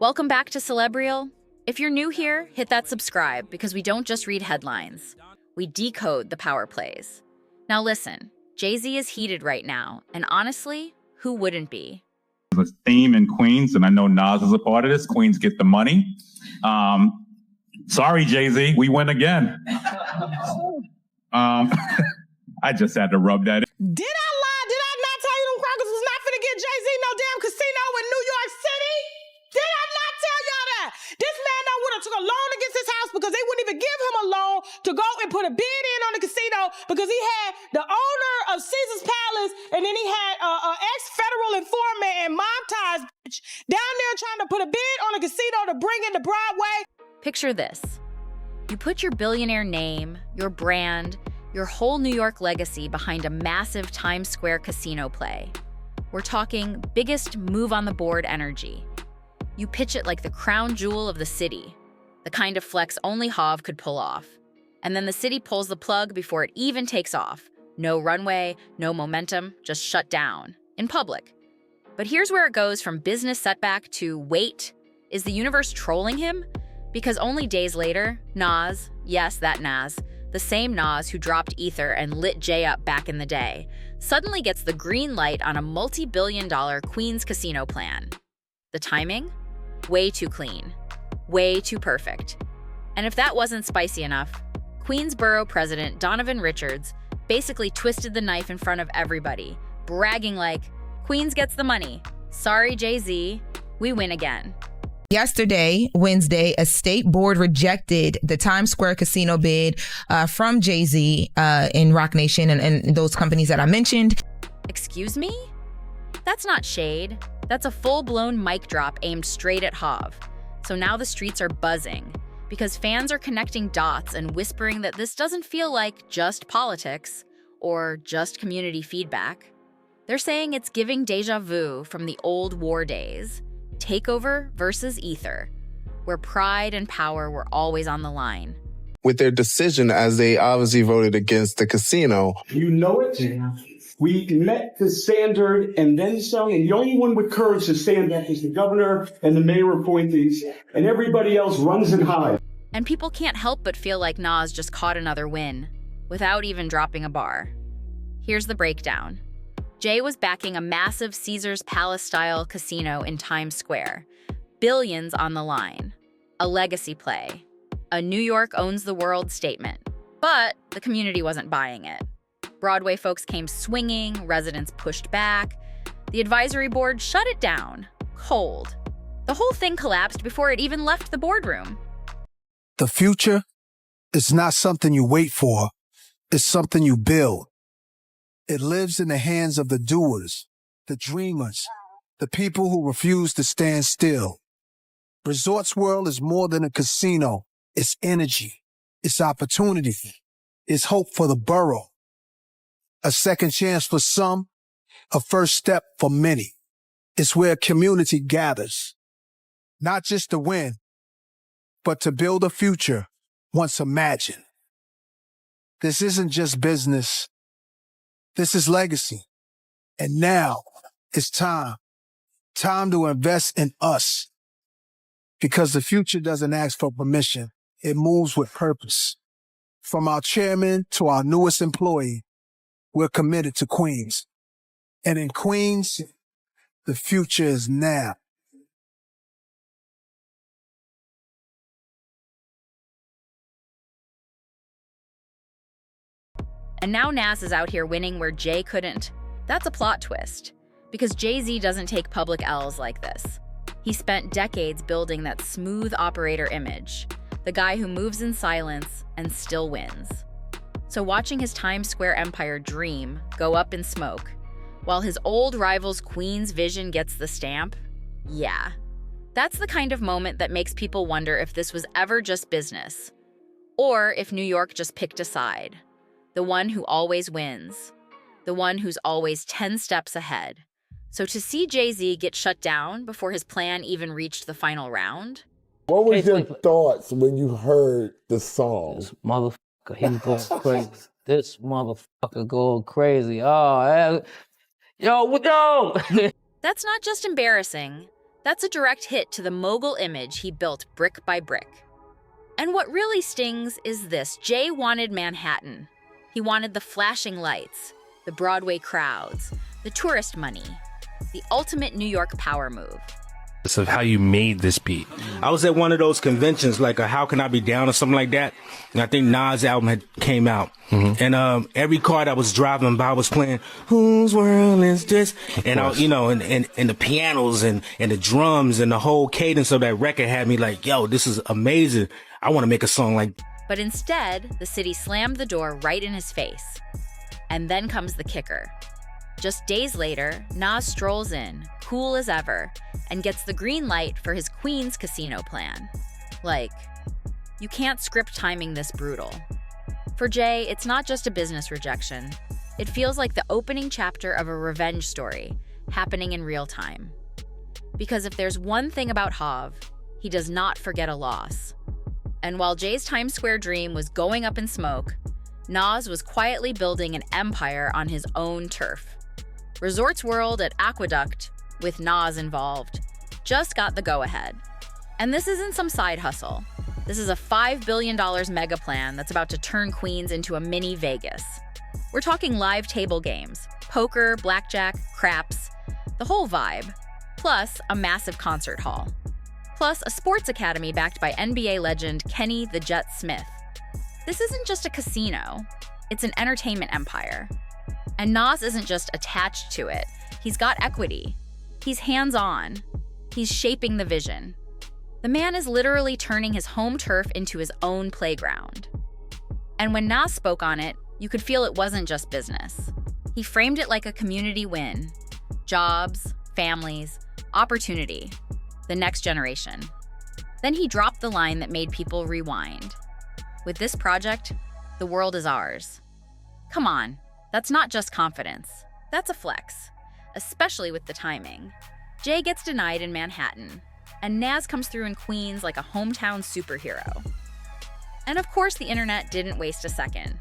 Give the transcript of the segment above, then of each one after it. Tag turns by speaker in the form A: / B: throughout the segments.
A: Welcome back to Celeb Reel. If you're new here, hit that subscribe because we don't just read headlines. We decode the power plays. Now listen, Jay-Z is heated right now, and honestly, who wouldn't be?
B: A theme in Queens, and I know Nas is a part of this. Queens get the money. Sorry, Jay-Z, we win again. I just had to rub that in.
C: Did I lie? Did I not tell you them crackers was not finna get Jay-Z no damn casino in New York City? Did I not tell y'all that? This man done would have took a loan against his house because they wouldn't even give him a loan to go and put a bid in on the casino because he had the owner of Caesar's Palace and then he had an ex-federal informant and mob ties bitch down there trying to put a bid on a casino to bring it to Broadway.
A: Picture this. You put your billionaire name, your brand, your whole New York legacy behind a massive Times Square casino play. We're talking biggest move on the board energy. You pitch it like the crown jewel of the city, the kind of flex only Hav could pull off. And then the city pulls the plug before it even takes off. No runway, no momentum, just shut down, in public. But here's where it goes from business setback to wait. Is the universe trolling him? Because only days later, Nas, yes, that Nas, the same Nas who dropped Ether and lit Jay up back in the day, suddenly gets the green light on a multi-billion-dollar Queens casino plan. The timing? Way too clean. Way too perfect. And if that wasn't spicy enough, Queens Borough President Donovan Richards basically twisted the knife in front of everybody, bragging like, Queens gets the money. Sorry, Jay-Z, we win again.
D: Yesterday, Wednesday, a state board rejected the Times Square casino bid from Jay-Z in Roc Nation and those companies that I mentioned.
A: Excuse me? That's not shade. That's a full-blown mic drop aimed straight at Hav. So now the streets are buzzing because fans are connecting dots and whispering that this doesn't feel like just politics or just community feedback. They're saying it's giving deja vu from the old war days. Takeover versus Ether, where pride and power were always on the line.
E: With their decision, as they obviously voted against the casino.
F: You know it. We met the standard and then some, and the only one with courage to stand up is the governor and the mayor appointees, and everybody else runs and hides.
A: And people can't help but feel like Nas just caught another win, without even dropping a bar. Here's the breakdown. Jay was backing a massive Caesar's Palace-style casino in Times Square. Billions on the line. A legacy play. A New York owns the world statement. But the community wasn't buying it. Broadway folks came swinging, residents pushed back. The advisory board shut it down. Cold. The whole thing collapsed before it even left the boardroom.
G: The future is not something you wait for. It's something you build. It lives in the hands of the doers, the dreamers, the people who refuse to stand still. Resorts World is more than a casino. It's energy. It's opportunity. It's hope for the borough. A second chance for some, a first step for many. It's where community gathers, not just to win, but to build a future once imagined. This isn't just business. This is legacy. And now it's time to invest in us. Because the future doesn't ask for permission. It moves with purpose. From our chairman to our newest employee, we're committed to Queens. And in Queens, the future is now.
A: And now Nas is out here winning where Jay couldn't. That's a plot twist. Because Jay-Z doesn't take public L's like this. He spent decades building that smooth operator image. The guy who moves in silence and still wins. So watching his Times Square empire dream go up in smoke, while his old rival's Queen's vision gets the stamp, yeah. That's the kind of moment that makes people wonder if this was ever just business. Or if New York just picked a side. The one who always wins. The one who's always 10 steps ahead. So to see Jay-Z get shut down before his plan even reached the final round?
H: What was your thoughts when you heard the song?
I: This motherfucker, he going crazy. This motherfucker going crazy. Oh, yo, what?
A: That's not just embarrassing. That's a direct hit to the mogul image he built brick by brick. And what really stings is this: Jay wanted Manhattan. He wanted the flashing lights, the Broadway crowds, the tourist money, the ultimate New York power move.
J: Of how you made this beat.
K: I was at one of those conventions, like a How Can I Be Down or something like that. And I think Nas' album had came out. And every car that was driving by was playing, Whose World Is This? And I, and the pianos and the drums and the whole cadence of that record had me like, yo, this is amazing. I want to make a song like.
A: But instead, the city slammed the door right in his face. And then comes the kicker. Just days later, Nas strolls in, cool as ever, and gets the green light for his Queens casino plan. Like, you can't script timing this brutal. For Jay, it's not just a business rejection. It feels like the opening chapter of a revenge story happening in real time. Because if there's one thing about Hav, he does not forget a loss. And while Jay's Times Square dream was going up in smoke, Nas was quietly building an empire on his own turf. Resorts World at Aqueduct, with Nas involved, just got the go-ahead. And this isn't some side hustle. This is a $5 billion mega plan that's about to turn Queens into a mini Vegas. We're talking live table games, poker, blackjack, craps, the whole vibe, plus a massive concert hall. Plus a sports academy backed by NBA legend Kenny the Jet Smith. This isn't just a casino, it's an entertainment empire. And Nas isn't just attached to it, he's got equity. He's hands-on. He's shaping the vision. The man is literally turning his home turf into his own playground. And when Nas spoke on it, you could feel it wasn't just business. He framed it like a community win. Jobs, families, opportunity, the next generation. Then he dropped the line that made people rewind. With this project, the world is ours. Come on. That's not just confidence. That's a flex, especially with the timing. Jay gets denied in Manhattan, and Nas comes through in Queens like a hometown superhero. And of course, the internet didn't waste a second.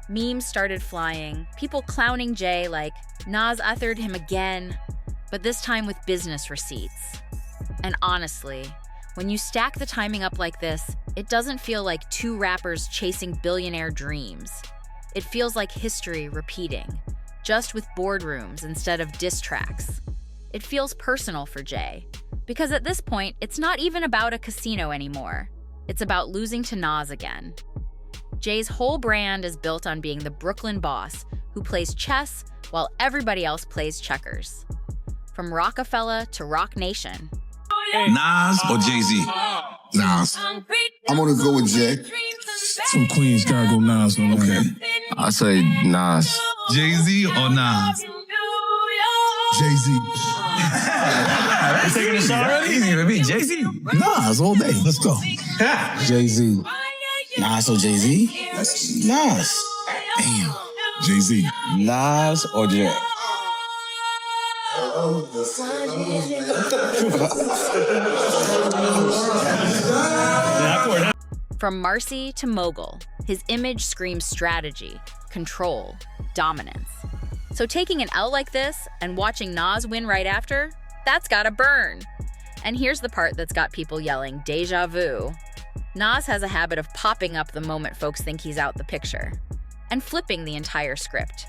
A: Memes started flying, people clowning Jay like Nas authored him again, but this time with business receipts. And honestly, when you stack the timing up like this, it doesn't feel like two rappers chasing billionaire dreams. It feels like history repeating, just with boardrooms instead of diss tracks. It feels personal for Jay, because at this point, it's not even about a casino anymore. It's about losing to Nas again. Jay's whole brand is built on being the Brooklyn boss who plays chess while everybody else plays checkers. From Rockefeller to Rock Nation.
L: Nas or Jay-Z?
H: Nas. I'm gonna go with Jay.
L: From Queens, gotta go Nas. Okay.
H: I say Nas.
L: Jay-Z or Nas?
H: Jay-Z.
L: You taking a shot already? Easy to be Jay-Z.
H: Nas all day. Let's go.
L: Jay-Z.
H: Nas or Jay-Z? Nas. Damn.
L: Jay-Z.
H: Nas or Jay?
A: From Marcy to mogul, his image screams strategy, control, dominance. So taking an L like this and watching Nas win right after, that's gotta burn. And here's the part that's got people yelling deja vu. Nas has a habit of popping up the moment folks think he's out the picture, and flipping the entire script.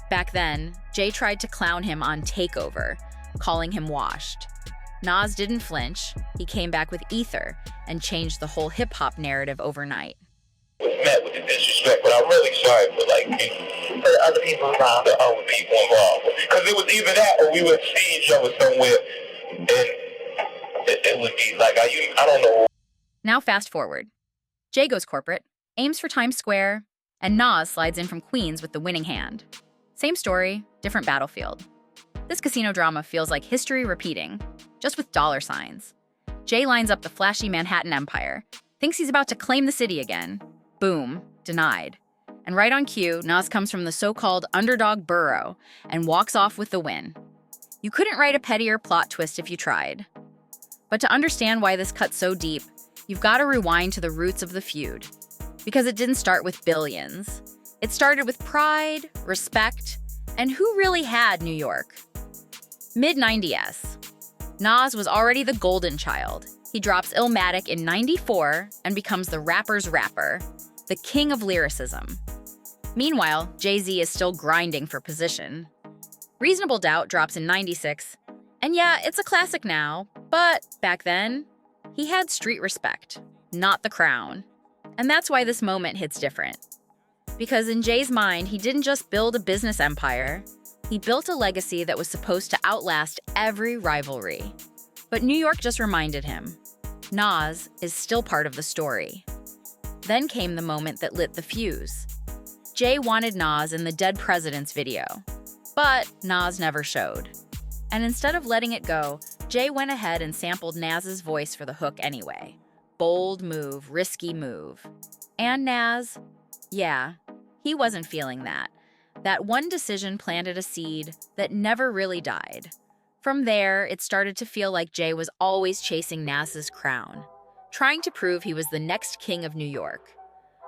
A: Back then, Jay tried to clown him on Takeover, calling him washed. Nas didn't flinch. He came back with Ether and changed the whole hip-hop narrative overnight.
M: Met with the disrespect, but I'm really sorry for for the other people involved. The other people involved, because it was either that or we would see each other somewhere, and it would be like I don't know.
A: Now fast forward. Jay goes corporate, aims for Times Square, and Nas slides in from Queens with the winning hand. Same story, different battlefield. This casino drama feels like history repeating, just with dollar signs. Jay lines up the flashy Manhattan empire, thinks he's about to claim the city again. Boom, denied. And right on cue, Nas comes from the so-called underdog borough and walks off with the win. You couldn't write a pettier plot twist if you tried. But to understand why this cuts so deep, you've got to rewind to the roots of the feud. Because it didn't start with billions. It started with pride, respect, and who really had New York? Mid-90s. Nas was already the golden child. He drops Illmatic in '94 and becomes the rapper's rapper, the king of lyricism. Meanwhile, Jay-Z is still grinding for position. Reasonable Doubt drops in '96, and yeah, it's a classic now, but back then, he had street respect, not the crown. And that's why this moment hits different. Because in Jay's mind, he didn't just build a business empire, he built a legacy that was supposed to outlast every rivalry. But New York just reminded him, Nas is still part of the story. Then came the moment that lit the fuse. Jay wanted Nas in the Dead Presidents video, but Nas never showed. And instead of letting it go, Jay went ahead and sampled Nas's voice for the hook anyway. Bold move, risky move. And Nas, yeah, he wasn't feeling that. That one decision planted a seed that never really died. From there, it started to feel like Jay was always chasing Nas's crown, trying to prove he was the next king of New York,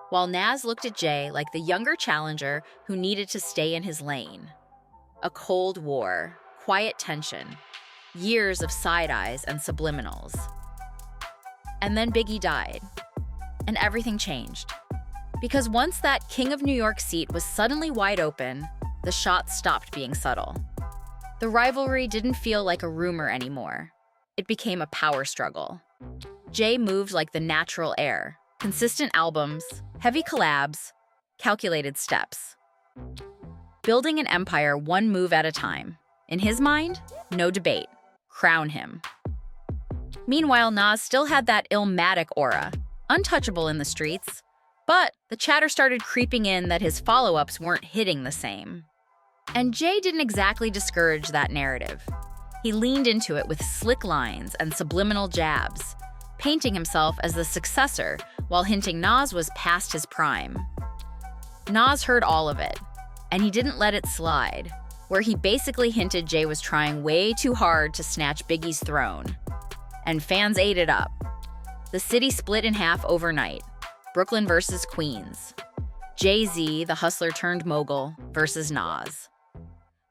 A: while Nas looked at Jay like the younger challenger who needed to stay in his lane. A cold war, quiet tension, years of side eyes and subliminals. And then Biggie died, and everything changed. Because once that King of New York seat was suddenly wide open, the shots stopped being subtle. The rivalry didn't feel like a rumor anymore. It became a power struggle. Jay moved like the natural heir. Consistent albums, heavy collabs, calculated steps. Building an empire one move at a time. In his mind, no debate. Crown him. Meanwhile, Nas still had that Illmatic aura, untouchable in the streets, but the chatter started creeping in that his follow-ups weren't hitting the same. And Jay didn't exactly discourage that narrative. He leaned into it with slick lines and subliminal jabs, painting himself as the successor while hinting Nas was past his prime. Nas heard all of it, and he didn't let it slide, where he basically hinted Jay was trying way too hard to snatch Biggie's throne. And fans ate it up. The city split in half overnight. Brooklyn versus Queens. Jay-Z, the hustler turned mogul, versus Nas,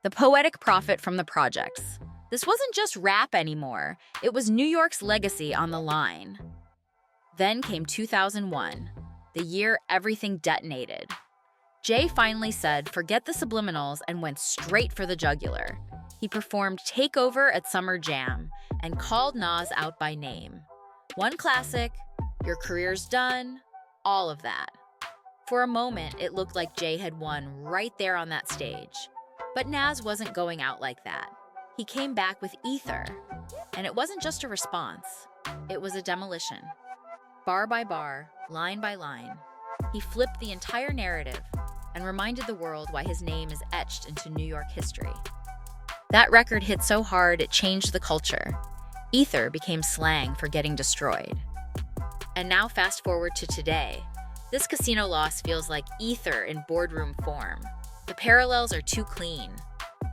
A: the poetic prophet from the projects. This wasn't just rap anymore. It was New York's legacy on the line. Then came 2001, the year everything detonated. Jay finally said, forget the subliminals, and went straight for the jugular. He performed Takeover at Summer Jam and called Nas out by name. One classic, your career's done, all of that. For a moment, it looked like Jay had won right there on that stage. But Nas wasn't going out like that. He came back with Ether. And it wasn't just a response, it was a demolition. Bar by bar, line by line, he flipped the entire narrative and reminded the world why his name is etched into New York history. That record hit so hard it changed the culture. Ether became slang for getting destroyed. And now fast forward to today. This casino loss feels like ether in boardroom form. The parallels are too clean.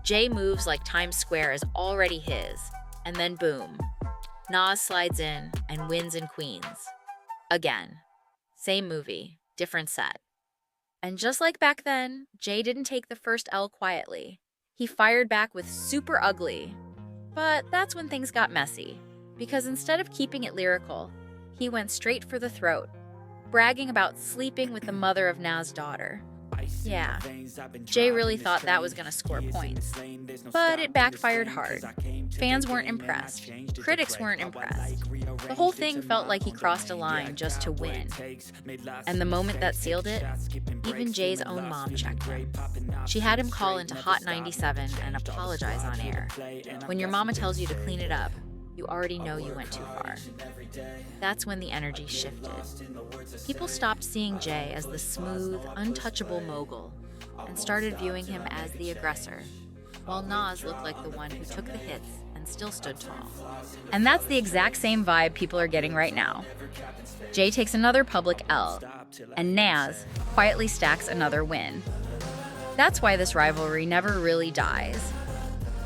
A: Jay moves like Times Square is already his, and then boom, Nas slides in and wins in Queens. Again. Same movie, different set. And just like back then, Jay didn't take the first L quietly. He fired back with Super Ugly. But that's when things got messy, because instead of keeping it lyrical, he went straight for the throat, bragging about sleeping with the mother of Nas' daughter. Yeah, Jay really thought that was gonna score points. But it backfired hard. Fans weren't impressed. Critics weren't impressed. The whole thing felt like he crossed a line just to win. And the moment that sealed it, even Jay's own mom checked him. She had him call into Hot 97 and apologize on air. When your mama tells you to clean it up, you already know you went too far. That's when the energy shifted. People stopped seeing Jay as the smooth, untouchable mogul and started viewing him as the aggressor, while Nas looked like the one who took the hits and still stood tall. And that's the exact same vibe people are getting right now. Jay takes another public L, and Nas quietly stacks another win. That's why this rivalry never really dies.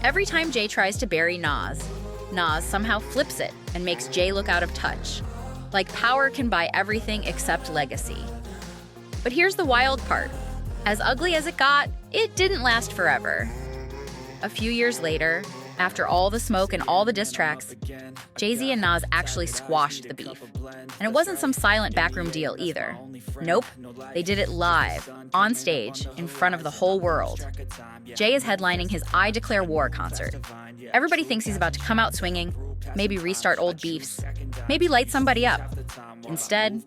A: Every time Jay tries to bury Nas somehow flips it and makes Jay look out of touch. Like power can buy everything except legacy. But here's the wild part. As ugly as it got, it didn't last forever. A few years later, After all the smoke and all the diss tracks, Jay-Z and Nas actually squashed the beef. And it wasn't some silent backroom deal either. Nope, they did it live, on stage, in front of the whole world. Jay is headlining his I Declare War concert. Everybody thinks he's about to come out swinging, maybe restart old beefs, maybe light somebody up. Instead,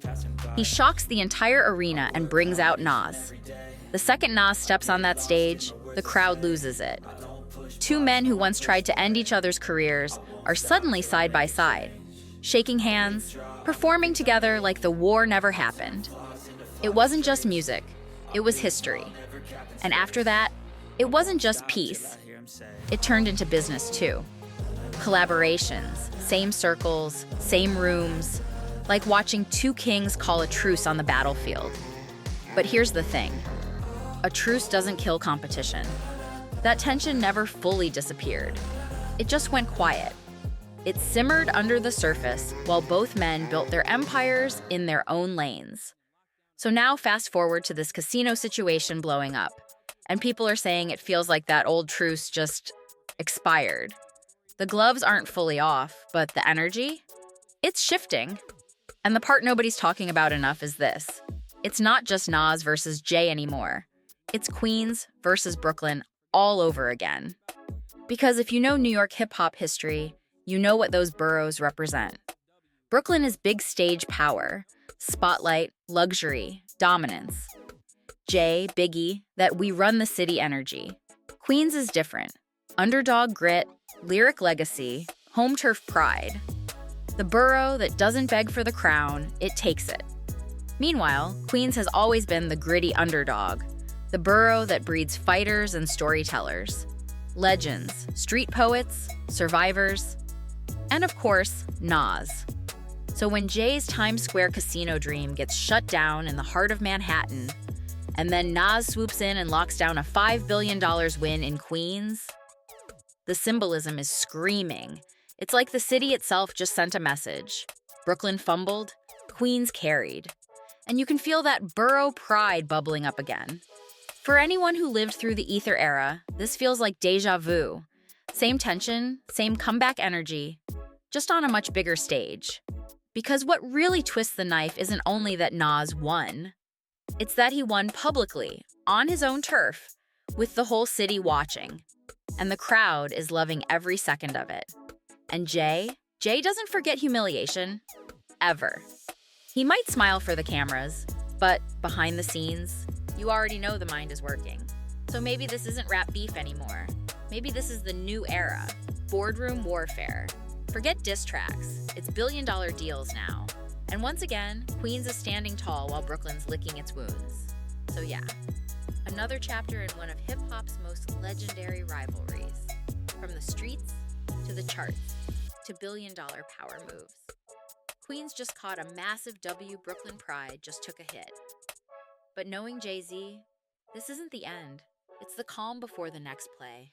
A: he shocks the entire arena and brings out Nas. The second Nas steps on that stage, the crowd loses it. Two men who once tried to end each other's careers are suddenly side by side, shaking hands, performing together like the war never happened. It wasn't just music, it was history. And after that, it wasn't just peace. It turned into business too. Collaborations, same circles, same rooms, like watching two kings call a truce on the battlefield. But here's the thing. A truce doesn't kill competition. That tension never fully disappeared. It just went quiet. It simmered under the surface while both men built their empires in their own lanes. So now fast forward to this casino situation blowing up, and people are saying it feels like that old truce just expired. The gloves aren't fully off, but the energy? It's shifting. And the part nobody's talking about enough is this. It's not just Nas versus Jay anymore. It's Queens versus Brooklyn all over again. Because if you know New York hip-hop history, you know what those boroughs represent. Brooklyn is big stage power, spotlight, luxury, dominance. Jay, Biggie, that we run the city energy. Queens is different. Underdog grit, lyric legacy, home turf pride. The borough that doesn't beg for the crown, it takes it. Meanwhile, Queens has always been the gritty underdog, the borough that breeds fighters and storytellers, legends, street poets, survivors, and of course, Nas. So when Jay's Times Square casino dream gets shut down in the heart of Manhattan, and then Nas swoops in and locks down a $5 billion win in Queens, the symbolism is screaming. It's like the city itself just sent a message. Brooklyn fumbled, Queens carried. And you can feel that borough pride bubbling up again. For anyone who lived through the Ether era, this feels like deja vu. Same tension, same comeback energy, just on a much bigger stage. Because what really twists the knife isn't only that Nas won. It's that he won publicly, on his own turf, with the whole city watching. And the crowd is loving every second of it. And Jay doesn't forget humiliation, ever. He might smile for the cameras, but behind the scenes, you already know the mind is working. So maybe this isn't rap beef anymore. Maybe this is the new era, boardroom warfare. Forget diss tracks, it's billion-dollar deals now. And once again, Queens is standing tall while Brooklyn's licking its wounds. So yeah, another chapter in one of hip-hop's most legendary rivalries. From the streets, to the charts, to billion-dollar power moves. Queens just caught a massive W. Brooklyn pride just took a hit. But knowing Jay-Z, this isn't the end. It's the calm before the next play.